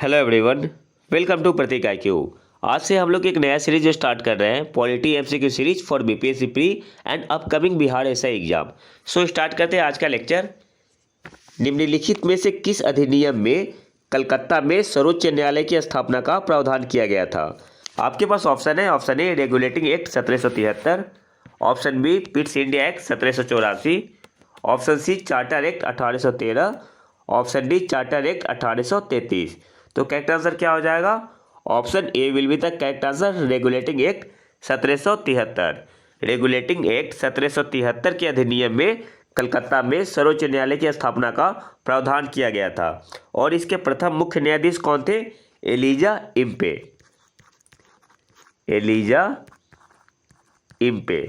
Hello everyone, welcome to Prateek IQ। आज से हम लोग एक नया सीरीज स्टार्ट कर रहे हैं, polity MCQ series for BPSC pre and upcoming Bihar SI exam. So start करते हैं आज का लेक्चर। निम्नलिखित में से किस अधिनियम में कलकत्ता में सर्वोच्च न्यायालय की स्थापना का प्रावधान किया गया था? आपके पास ऑप्शन है। Option A regulating act 1773, option B Pitt's India act 1784, option C charter act 1813, option D charter act 1833। तो करेक्ट आंसर क्या हो जाएगा? Option A will be the correct answer, regulating act 1773। Regulating act 1773 के अधिनियम में कलकत्ता में सर्वोच्च न्यायालय की स्थापना का प्रावधान किया गया था और इसके प्रथम मुख्य न्यायाधीश कौन थे? Elijah Impey. Elijah Impey.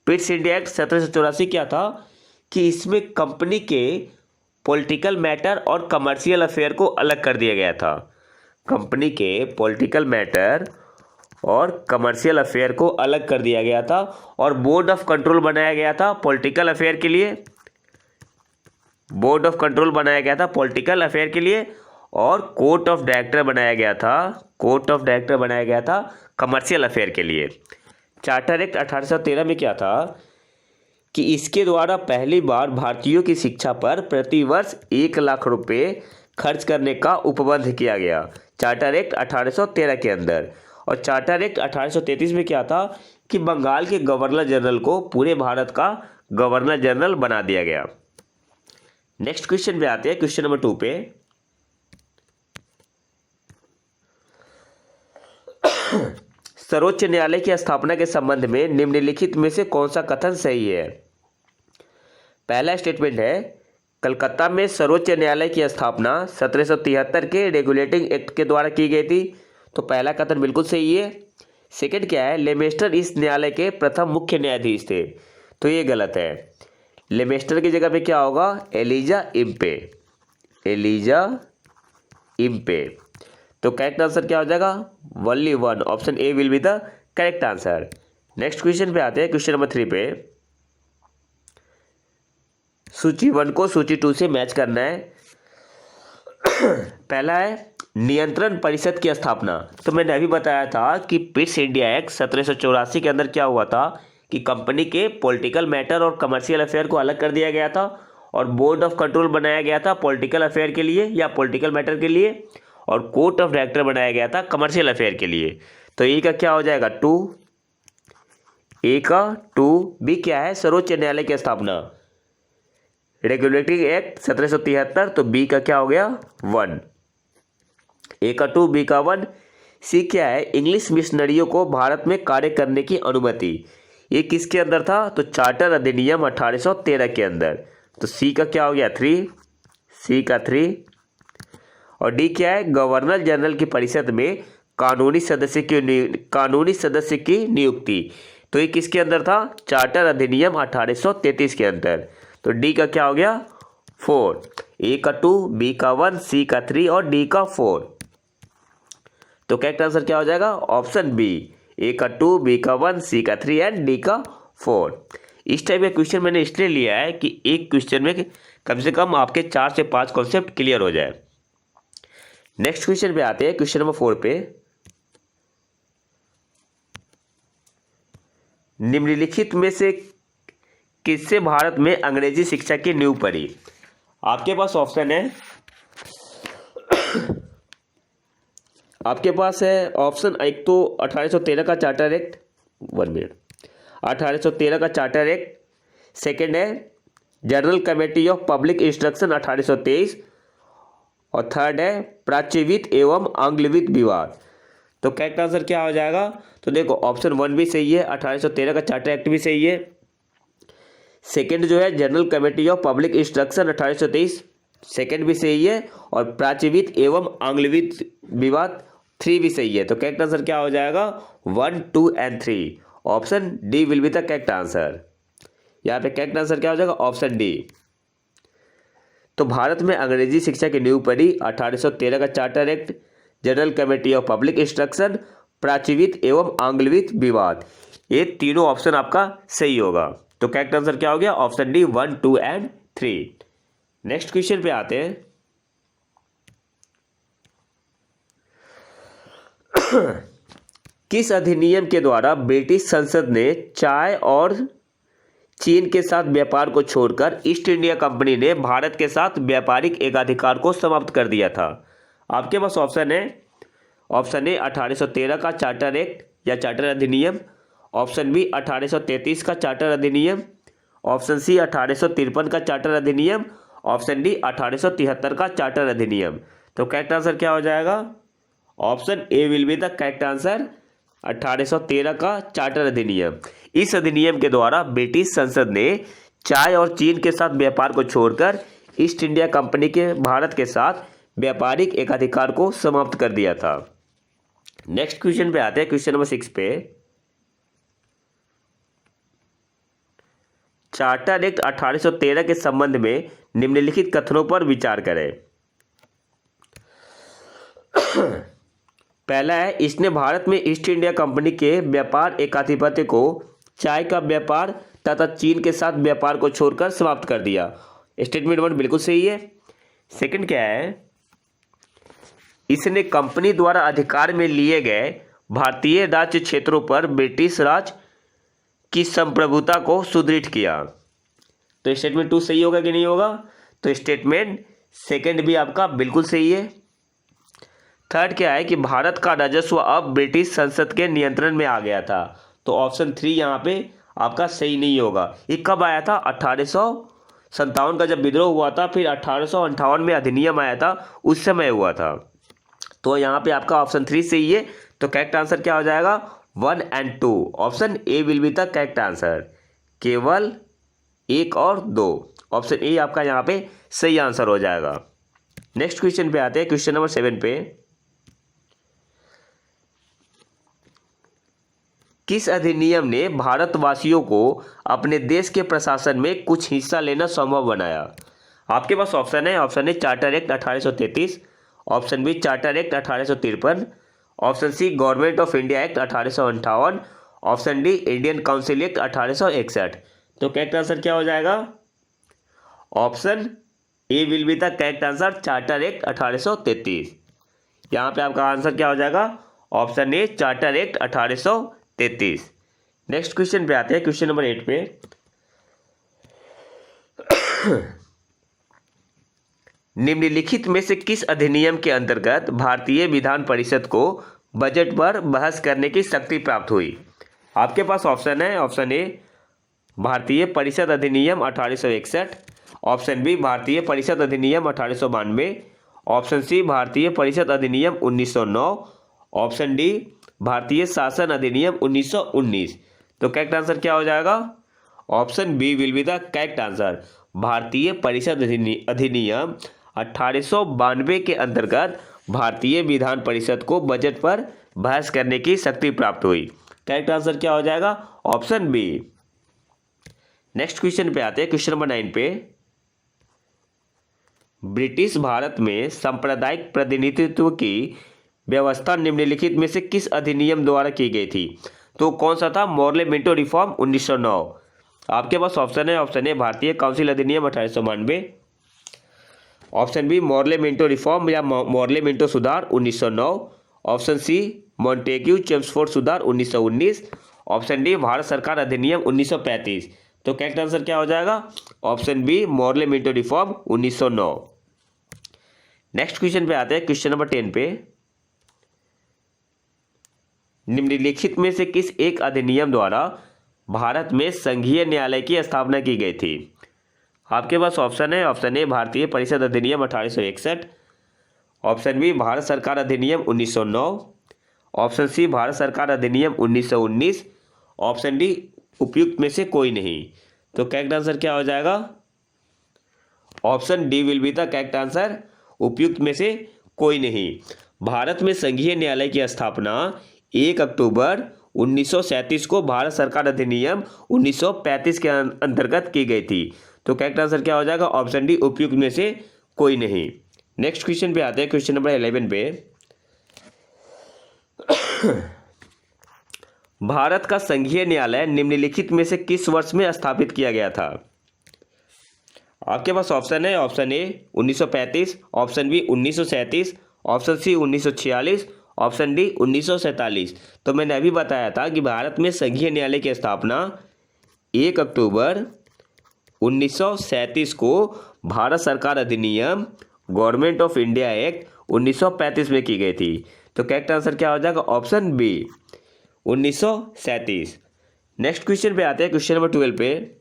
Pitt's India act 1784 क्या था कि इसमें कंपनी के पॉलिटिकल मैटर और कमर्शियल अफेयर को अलग कर दिया गया था। कंपनी के पॉलिटिकल मैटर और कमर्शियल अफेयर को अलग कर दिया गया था और बोर्ड ऑफ कंट्रोल बनाया गया था पॉलिटिकल अफेयर के लिए। बोर्ड ऑफ कंट्रोल बनाया गया था पॉलिटिकल अफेयर के लिए और कोर्ट ऑफ डायरेक्टर बनाया गया था। कोर्ट ऑफ डायरेक्टर बनाया गया था कमर्शियल अफेयर के लिए। चार्टर एक्ट 1813 में क्या था कि इसके द्वारा पहली बार भारतीयों की शिक्षा पर प्रतिवर्ष 1 लाख रुपए खर्च करने का उपबंध किया गया, चार्टर एक्ट 1813 के अंदर। और चार्टर एक्ट 1833 में क्या था कि बंगाल के गवर्नर जनरल को पूरे भारत का गवर्नर जनरल बना दिया गया। नेक्स्ट क्वेश्चन पे आते हैं, क्वेश्चन नंबर 2 पे। सर्वोच्च न्यायालय की स्थापना के संबंध में निम्नलिखित में से कौन सा कथन सही है? पहला स्टेटमेंट है कलकत्ता में सर्वोच्च न्यायालय की स्थापना 1773 के रेगुलेटिंग एक्ट के द्वारा की गई थी, तो पहला कथन बिल्कुल सही है। सेकंड क्या है? लेमेस्टर इस न्यायालय के प्रथम मुख्य न्यायाधीश थे, तो ये गलत है। लेमेस्टर की जगह पे क्या होगा? Elijah Impey. Elijah Impey. तो करेक्ट आंसर क्या हो जाएगा? Only one, option A will be the correct answer. Next question पे आते हैं, क्वेश्चन नंबर 3 पे। सूची 1 को सूची 2 से मैच करना है। पहला है नियंत्रण परिषद की स्थापना। तो मैंने अभी बताया था कि पिट्स इंडिया एक्ट 1784 के अंदर क्या हुआ था कि कंपनी के पॉलिटिकल मैटर और कमर्शियल अफेयर को अलग कर दिया गया था और बोर्ड ऑफ कंट्रोल बनाया गया था पॉलिटिकल अफेयर के लिए या पॉलिटिकल मैटर के लिए, और कोर्ट ऑफ डायरेक्टर बनाया गया था कमर्शियल अफेयर के लिए। तो ए का क्या हो जाएगा? 2। ए का 2। बी क्या है? सर्वोच्च न्यायालय की स्थापना, रेगुलेटिंग एक्ट 1773, तो बी का क्या हो गया? 1। ए का 2, बी का 1। सी क्या है? इंग्लिश मिशनरियों को भारत में कार्य करने की अनुमति, ये किसके अंदर था? तो चार्टर अधिनियम 1813 के अंदर, तो सी का क्या हो गया? 3। सी का 3। और डी क्या है? गवर्नर जनरल की परिषद में कानूनी सदस्य की नियुक्ति, तो ये किसके अंदर था? चार्टर अधिनियम 1833 के अंदर, तो डी का क्या हो गया? 4। ए का 2, बी का 1, सी का 3 और डी का 4। तो करेक्ट आंसर क्या हो जाएगा? ऑप्शन बी, ए का 2, बी का 1, सी का 3 एंड डी का 4। इस टाइप का क्वेश्चन मैंने इसलिए लिया है कि एक क्वेश्चन में कम से कम आपके 4 से 5 कॉन्सेप्ट क्लियर हो जाए। नेक्स्ट क्वेश्चन पे आते हैं, क्वेश्चन नंबर 4 पे। निम्नलिखित में से किससे भारत में अंग्रेजी शिक्षा की नींव पड़ी? आपके पास ऑप्शन है। आपके पास है ऑप्शन, एक तो 1813 का चार्टर एक्ट, 1 मिनट, 1813 का चार्टर एक्ट। सेकंड है general committee of public instruction 1823, और थर्ड है प्राच्यविद एवं आंग्लविद विवाद। तो करेक्ट आंसर क्या हो जाएगा? तो देखो ऑप्शन 1 भी सही है, 1813 का चार्टर एक्ट भी सही है। सेकंड जो है general committee of public instruction 1823, second भी सही है, और प्राच्यविद एवं आंग्लविद विवाद 3 भी सही है। तो करेक्ट आंसर क्या हो जाएगा? 1, 2 and 3। Option D will be the correct answer. यहाँ पे करेक्ट आंसर क्या हो जाएगा? Option D. तो भारत में अंग्रेजी शिक्षा की नींव पड़ी 1813 का charter act, general committee of public instruction, प्राच्यविद एवं आंग्लविद विवाद, ये तीनों ऑप्शन आपका सही होगा। तो करेक्ट आंसर क्या हो गया? Option D, 1, 2 and 3। Next question पे आते हैं। किस अधिनियम के द्वारा ब्रिटिश संसद ने चाय और चीन के साथ व्यापार को छोड़कर ईस्ट इंडिया कंपनी ने भारत के साथ व्यापारिक एकाधिकार को समाप्त कर दिया था? आपके पास ऑप्शन है, ऑप्शन ए 1813 का चार्टर एक्ट या चार्टर अधिनियम, ऑप्शन बी 1833 का चार्टर अधिनियम, ऑप्शन सी 1853 का चार्टर अधिनियम, ऑप्शन डी 1873 का चार्टर अधिनियम। तो करेक्ट आंसर क्या हो जाएगा? Option A will be the correct answer, 1813 का चार्टर अधिनियम। इस अधिनियम के द्वारा ब्रिटिश संसद ने चाय और चीन के साथ व्यापार को छोड़कर ईस्ट इंडिया कंपनी के भारत के साथ व्यापारिक एकाधिकार को समाप्त कर दिया था। नेक्स्ट क्वेश्चन पे आते हैं, क्वेश्चन नंबर 6 पे। चार्टर एक्ट 1813 के संबंध में निम्नलिखित कथनों पर विचार करें। पहला है, इसने भारत में ईस्ट इंडिया कंपनी के व्यापार एकाधिपत्य को चाय का व्यापार तथा चीन के साथ व्यापार को छोड़कर समाप्त कर दिया। स्टेटमेंट 1 बिल्कुल सही है। सेकंड क्या है, इसने कंपनी द्वारा अधिकार में लिए गए भारतीय राज्य क्षेत्रों पर ब्रिटिश राज की संप्रभुता को सुदृढ़ किया। तो स्टेटमेंट 2 सही होगा कि नहीं होगा? तो स्टेटमेंट सेकंड भी आपका बिल्कुल सही है। थर्ड क्या है कि भारत का राजस्व अब ब्रिटिश संसद के नियंत्रण में आ गया था। तो ऑप्शन 3 यहाँ पे आपका सही नहीं होगा। ये कब आया था? 1857 का जब विद्रोह हुआ था, फिर 1858 में अधिनियम आया था, उस समय हुआ था। तो यहाँ पे आपका ऑप्शन 3 सही है। तो करेक्ट आंसर क्या हो जाएगा? 1 और 2। Option A will be the correct answer. केवल 1 और 2, ऑप्शन ए आपका यहाँ पे सही आंसर हो जाएगा। नेक्स्ट क्वेश्चन पे आते हैं, क्वेश्चन नंबर 7 पे। किस अधिनियम ने भारतवासियों को अपने देश के प्रशासन में कुछ हिस्सा लेना संभव बनाया? आपके पास ऑप्शन है, option A charter act 1833, option B charter act 1853, option C government of India act 1858, option D Indian council act 1861। तो करेक्ट आंसर क्या हो जाएगा? Option A will be the correct answer, charter act 1833। यहाँ पे आपका answer क्या हो जाएगा? Option A charter act 1833। Next question पे आते हैं, क्वेश्चन नंबर 8 पे। निम्नलिखित में से किस अधिनियम के अंतर्गत भारतीय विधान परिषद को बजट पर बहस करने की शक्ति प्राप्त हुई? आपके पास ऑप्शन है, ऑप्शन ए भारतीय परिषद अधिनियम 1861, ऑप्शन बी भारतीय परिषद अधिनियम 1892, ऑप्शन सी भारतीय परिषद अधिनियम 1909, ऑप्शन डी भारतीय शासन अधिनियम 1919। तो करेक्ट आंसर क्या हो जाएगा? Option B will be the correct answer. भारतीय परिषद अधिनियम 1892 के अंतर्गत भारतीय विधान परिषद को बजट पर बहस करने की शक्ति प्राप्त हुई। करेक्ट आंसर क्या हो जाएगा? Option B. नेक्स्ट क्वेश्चन पे आते हैं, क्वेश्चन नंबर 9 पे। ब्रिटिश भारत में सांप्रदायिक प्रतिनिधित्व की व्यवस्था निम्नलिखित में से किस अधिनियम द्वारा की गई थी? तो कौन सा था? Morley Minto reform 1909। आपके पास ऑप्शन है, ऑप्शन ए भारतीय काउंसिल अधिनियम 1892, option B Morley Minto reform या मॉर्ले मिंटो सुधार 1909, ऑप्शन सी मॉन्टेग्यू चेम्सफोर्ड सुधार 1919, ऑप्शन डी भारत सरकार अधिनियम 1935। तो करेक्ट आंसर क्या हो जाएगा? Option B Morley Minto reform 1909। Next question पे आते हैं, क्वेश्चन नंबर 10 पे। निम्नलिखित में से किस एक अधिनियम द्वारा भारत में संघीय न्यायालय की स्थापना की गई थी? आपके पास ऑप्शन है, ऑप्शन ए भारतीय परिषद अधिनियम 1861, ऑप्शन बी भारत सरकार अधिनियम 1909, ऑप्शन सी भारत सरकार अधिनियम 1919, ऑप्शन डी उपयुक्त में से कोई नहीं। तो करेक्ट आंसर क्या हो जाएगा? Option D will be the correct answer, उपयुक्त में से कोई नहीं। भारत में संघीय न्यायालय की स्थापना 1 अक्टूबर 1937 को भारत सरकार अधिनियम 1935 के अंतर्गत की गई थी। तो करेक्ट आंसर क्या हो जाएगा? ऑप्शन डी उपयुक्त में से कोई नहीं। नेक्स्ट क्वेश्चन पे आते हैं, क्वेश्चन नंबर 11 पे। भारत का संघीय न्यायालय निम्नलिखित में से किस वर्ष में स्थापित किया गया था? आपके पास ऑप्शन है, option A 1935, option B 1937, option C 1946, option D 1947। तो मैंने अभी बताया था कि भारत में संघीय न्यायालय की स्थापना 1 अक्टूबर 1937 को भारत सरकार अधिनियम गवर्नमेंट ऑफ इंडिया एक्ट 1935 में की गई थी। तो करेक्ट आंसर क्या हो जाएगा? Option B 1937। नेक्स्ट क्वेश्चन पे आते हैं, क्वेश्चन नंबर 12 पे।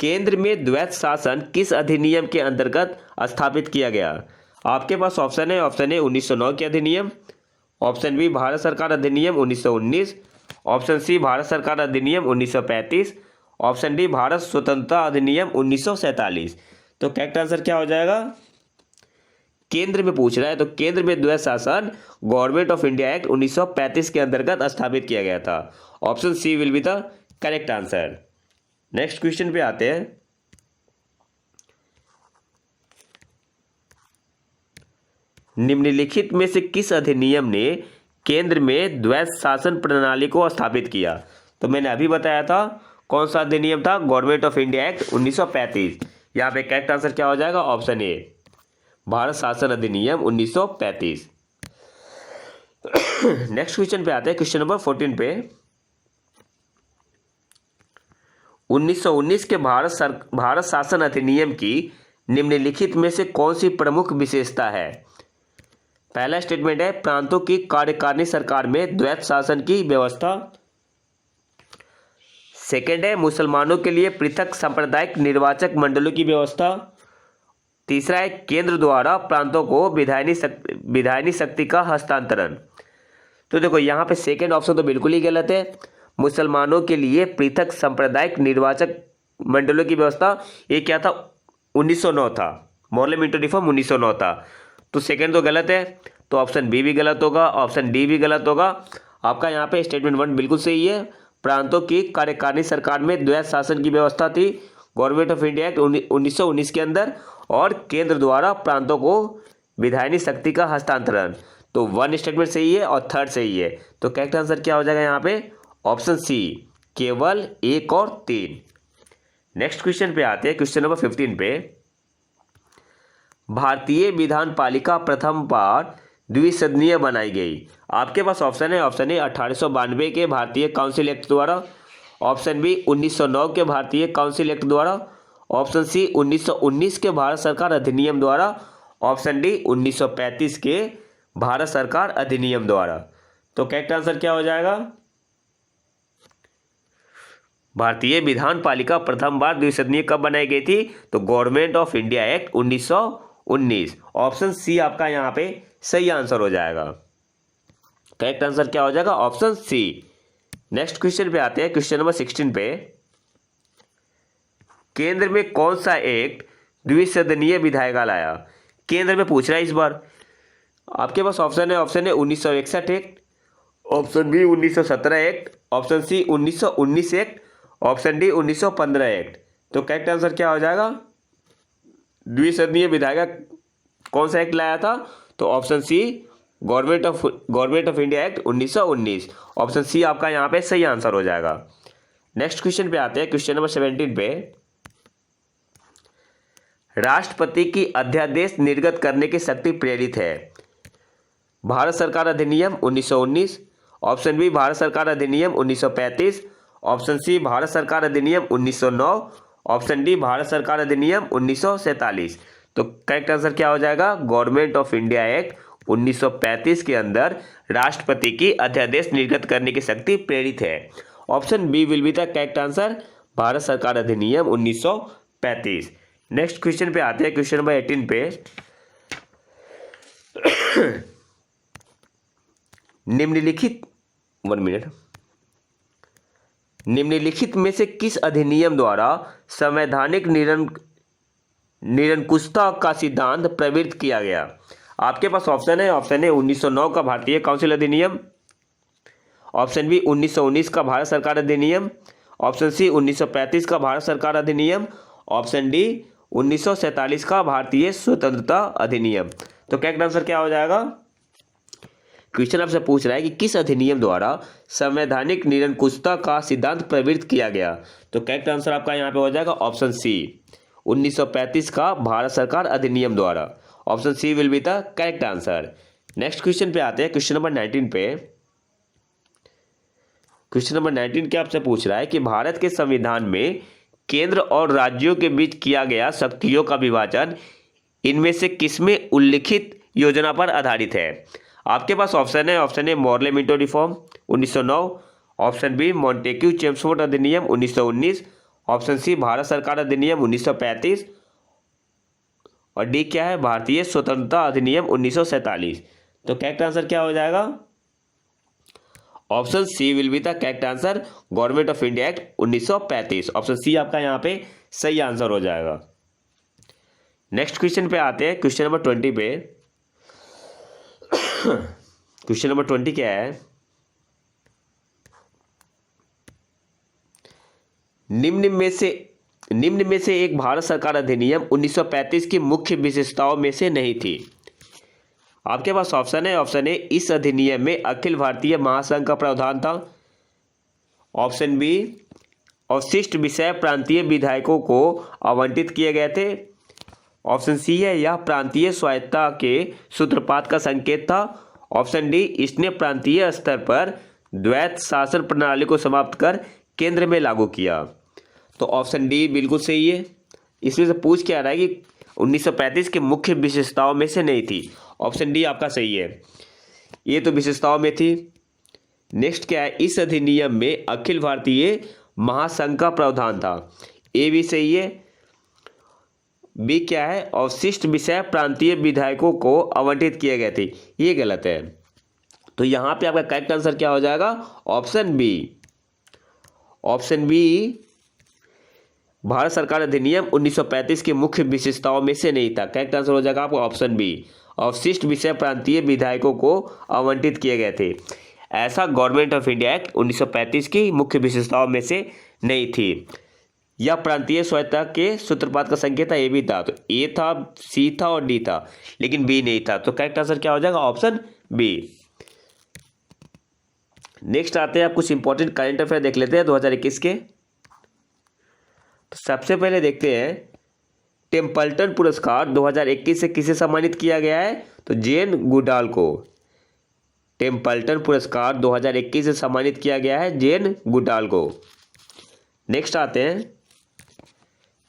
केंद्र में द्वैत शासन किस अधिनियम के अंतर्गत स्थापित किया गया? आपके पास ऑप्शन है, ऑप्शन ए 1909 के अधिनियम, ऑप्शन बी भारत सरकार अधिनियम 1919, ऑप्शन सी भारत सरकार अधिनियम 1935, ऑप्शन डी भारत स्वतंत्रता अधिनियम 1947। तो करेक्ट आंसर क्या हो जाएगा? केंद्र में पूछ रहा है, तो केंद्र में द्वैत शासन गवर्नमेंट ऑफ इंडिया एक्ट 1935 के अंतर्गत स्थापित किया गया था। Option C will be the correct answer. Next question पे आते हैं। निम्नलिखित में से किस अधिनियम ने केंद्र में द्वैत शासन प्रणाली को स्थापित किया? तो मैंने अभी बताया था कौन सा अधिनियम था, गवर्नमेंट ऑफ इंडिया एक्ट 1935। यहाँ पे करेक्ट आंसर क्या हो जाएगा? ऑप्शन ए भारत शासन अधिनियम 1935। नेक्स्ट क्वेश्चन पे आते हैं, क्वेश्चन नंबर 14 पे। 1919 के भारत शासन अधिनियम की निम्नलिखित में से कौन सी प्रमुख विशेषता है? पहला स्टेटमेंट है प्रांतों की कार्यकारिणी सरकार में द्वैत शासन की व्यवस्था। सेकंड है मुसलमानों के लिए पृथक सांप्रदायिक निर्वाचक मंडलों की व्यवस्था। तीसरा है केंद्र द्वारा प्रांतों को विधायनी शक्ति का हस्तांतरण। तो देखो यहाँ पे सेकंड ऑप्शन तो बिल्कुल ही गलत है। मुसलमानों के लिए पृथक सांप्रदायिक निर्वाचक मंडलों की व्यवस्था, ये क्या था? 1909 था, मॉडल इंटर रिफॉर्म 1909 था। तो सेकंड तो गलत है, तो ऑप्शन बी भी गलत होगा, ऑप्शन डी भी गलत होगा। आपका यहाँ पे स्टेटमेंट 1 बिल्कुल सही है। प्रांतों की कार्यकारिणी सरकार में द्वैत शासन की व्यवस्था थी गवर्नमेंट ऑफ इंडिया एक्ट 1919 के अंदर, और केंद्र द्वारा प्रांतों को विधायनी शक्ति का हस्तांतरण। तो 1 स्टेटमेंट सही है और 3rd सही है। तो करेक्ट आंसर क्या हो जाएगा यहाँ पे? ऑप्शन सी केवल 1 और 3। नेक्स्ट क्वेश्चन पे आते हैं, क्वेश्चन नंबर 15 पे। भारतीय विधान पालिका प्रथम बार द्विसदनीय बनाई गई। आपके पास ऑप्शन है, ऑप्शन ए 1892 के भारतीय काउंसिल एक्ट द्वारा, ऑप्शन बी 1909 के भारतीय काउंसिल एक्ट द्वारा, ऑप्शन सी 1919 के भारत सरकार अधिनियम द्वारा, ऑप्शन डी 1935 के भारत सरकार अधिनियम द्वारा। तो करेक्ट आंसर क्या हो जाएगा? भारतीय विधान पालिका प्रथम बार द्विसदनीय कब बनाई गई थी? तो government of India act 1919। Option C आपका यहाँ पे सही आंसर हो जाएगा। करेक्ट आंसर क्या हो जाएगा? ऑप्शन सी। नेक्स्ट क्वेश्चन पे आते हैं, क्वेश्चन नंबर 16 पे। केंद्र में कौन सा एक्ट द्विसदनीय विधायिका लाया? केंद्र में पूछ रहा है इस बार। आपके पास ऑप्शन है, option A 1961 act, option B 1917 act, option C 1919 act, option D 1915 act. तो करेक्ट आंसर क्या हो जाएगा? द्विसदनीय विधायिका कौन सा एक्ट लाया था? तो option C government of India act 1919। Option C आपका यहाँ पे सही आंसर हो जाएगा। नेक्स्ट क्वेश्चन पे आते हैं, क्वेश्चन नंबर 17 पे। राष्ट्रपति की अध्यादेश निर्गत करने की शक्ति प्रेरित है। भारत सरकार अधिनियम 1919, ऑप्शन बी भारत सरकार अधिनियम 1935, ऑप्शन सी भारत सरकार अधिनियम 1909, ऑप्शन डी भारत सरकार अधिनियम 1947। तो करेक्ट आंसर क्या हो जाएगा? गवर्नमेंट ऑफ इंडिया एक्ट 1935 के अंदर राष्ट्रपति की अध्यादेश निर्गत करने की शक्ति प्रेरित है। Option B will be the correct answer, भारत सरकार अधिनियम 1935। नेक्स्ट क्वेश्चन पे आते हैं, क्वेश्चन नंबर 18 पे। निम्नलिखित में से किस अधिनियम द्वारा संवैधानिक निरंकुशता का सिद्धांत प्रवृत्त किया गया? आपके पास ऑप्शन है, ऑप्शन ए 1909 का भारतीय काउंसिल अधिनियम, ऑप्शन बी 1919 का भारत सरकार अधिनियम, ऑप्शन सी 1935 का भारत सरकार अधिनियम, ऑप्शन डी 1947 का भारतीय स्वतंत्रता अधिनियम। तो करेक्ट आंसर क्या हो जाएगा? क्वेश्चन आपसे पूछ रहा है कि किस अधिनियम द्वारा संवैधानिक निरंकुशता का सिद्धांत प्रवृत्त किया गया। तो करेक्ट आंसर आपका यहाँ पे हो जाएगा ऑप्शन सी 1935 का भारत सरकार अधिनियम द्वारा। Option C will be the correct answer. Next question पे आते हैं, क्वेश्चन नंबर 19 पे। क्वेश्चन नंबर 19 क्या आपसे पूछ रहा है कि भारत के संविधान में केंद्र और राज्यों के बीच किया गया शक्तियों का विभाजन इनमें से किसमें उल्लिखित योजना पर आधारित है। आपके पास ऑप्शन है, option A Morley Minto reform 1909, option B Montague Chelmsford अधिनियम 1919, ऑप्शन सी भारत सरकार अधिनियम 1935 और डी क्या है, भारतीय स्वतंत्रता अधिनियम 1947। तो करेक्ट आंसर क्या हो जाएगा, option C will be the correct answer, government of India act 1935। Option C आपका यहाँ पे सही आंसर हो जाएगा। नेक्स्ट क्वेश्चन पे आते हैं, क्वेश्चन नंबर 20 पे। क्वेश्चन नंबर 20 क्या है, निम्न में से एक भारत सरकार अधिनियम 1935 की मुख्य विशेषताओं में से नहीं थी। आपके पास ऑप्शन है, ऑप्शन ए इस अधिनियम में अखिल भारतीय महासंघ का प्रावधान था, ऑप्शन बी अवशिष्ट विषय प्रांतीय विधायकों को आवंटित किए गए थे, ऑप्शन सी है यह प्रांतीय स्वायत्तता के सूत्रपात का संकेत था, ऑप्शन डी इसने प्रांतीय स्तर पर द्वैत शासन प्रणाली को समाप्त कर केंद्र में लागू किया। तो ऑप्शन डी बिल्कुल सही है। इसमें से पूछ क्या रहा है कि 1935 के मुख्य विशेषताओं में से नहीं थी। ऑप्शन डी आपका सही है, ये तो विशेषताओं में थी। नेक्स्ट क्या है, इस अधिनियम में अखिल भारतीय महासंघ का प्रावधान था, ए भी सही है। बी क्या है, अवशिष्ट विषय प्रांतीय विधायकों को आवंटित किए गए थे, ये गलत है। तो यहाँ पे आपका करेक्ट आंसर क्या हो जाएगा, ऑप्शन बी। ऑप्शन बी भारत सरकार अधिनियम 1935 की मुख्य विशेषताओं में से नहीं था। करेक्ट आंसर हो जाएगा आपको ऑप्शन बी, अवशिष्ट विषय प्रांतीय विधायकों को आवंटित किए गए थे, ऐसा गवर्नमेंट ऑफ इंडिया एक्ट 1935 की मुख्य विशेषताओं में से नहीं थी। यह प्रांतीय स्वायत्तता के सूत्रपात का संकेत था, ए भी था। तो ए था, सी था और डी था, लेकिन बी नहीं था। तो करेक्ट आंसर क्या हो जाएगा, ऑप्शन बी। नेक्स्ट आते हैं, आप कुछ इंपॉर्टेंट करंट अफेयर देख लेते हैं 2021 के। तो सबसे पहले देखते हैं, टेम्पल्टन पुरस्कार 2021 से किसे सम्मानित किया गया है, तो जेन गुडाल को। टेम्पल्टन पुरस्कार 2021 से सम्मानित किया गया है जेन गुडाल को। नेक्स्ट आते हैं,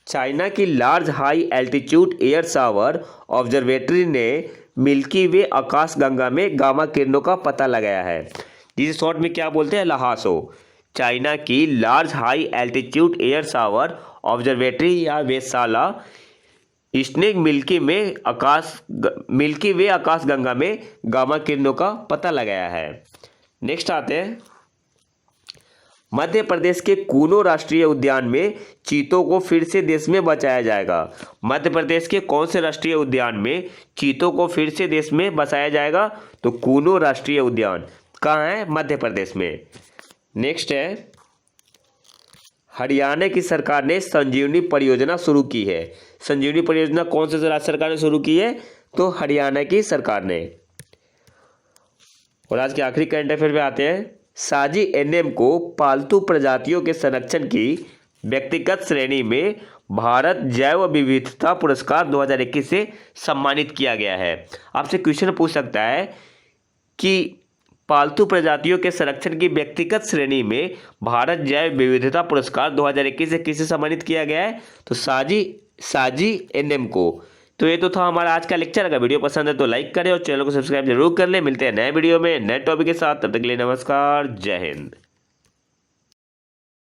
चाइना की large high altitude air shower observatory ने मिल्की वे आकाशगंगा में गामा किरणों का पता लगाया है, जिसे शॉर्ट में क्या बोलते हैं, लहासो। चाइना की large high altitude air shower observatory या वेधशाला इसने मिल्की वे आकाशगंगा में गामा किरणों का पता लगाया है। नेक्स्ट आते हैं, मध्य प्रदेश के कूनो राष्ट्रीय उद्यान में चीतों को फिर से देश में बचाया जाएगा। मध्य प्रदेश के कौन से राष्ट्रीय उद्यान में चीतों को फिर से देश में बचाया जाएगा, तो कूनो राष्ट्रीय उद्यान कहाँ है, मध्य प्रदेश में। नेक्स्ट है, हरियाणा की सरकार ने संजीवनी परियोजना शुरू की है। संजीवनी परियोजना कौन से राज्य सरकार ने शुरू की है, तो हरियाणा की सरकार ने। और आज के आखिरी करंट अफेयर पे आते हैं, साजी एनएम को पालतू प्रजातियों के संरक्षण की व्यक्तिगत श्रेणी में भारत जैव विविधता पुरस्कार 2021 से सम्मानित किया गया है। आपसे क्वेश्चन पूछ सकता है कि पालतू प्रजातियों के संरक्षण की व्यक्तिगत श्रेणी में भारत जैव विविधता पुरस्कार 2021 से किसे सम्मानित किया गया है, तो साजी एनएम को। तो ये तो था हमारा आज का लेक्चर। अगर वीडियो पसंद है तो लाइक करें और चैनल को सब्सक्राइब जरूर कर लें। मिलते हैं नए वीडियो में नए टॉपिक के साथ, तब तक के लिए नमस्कार, जय हिंद।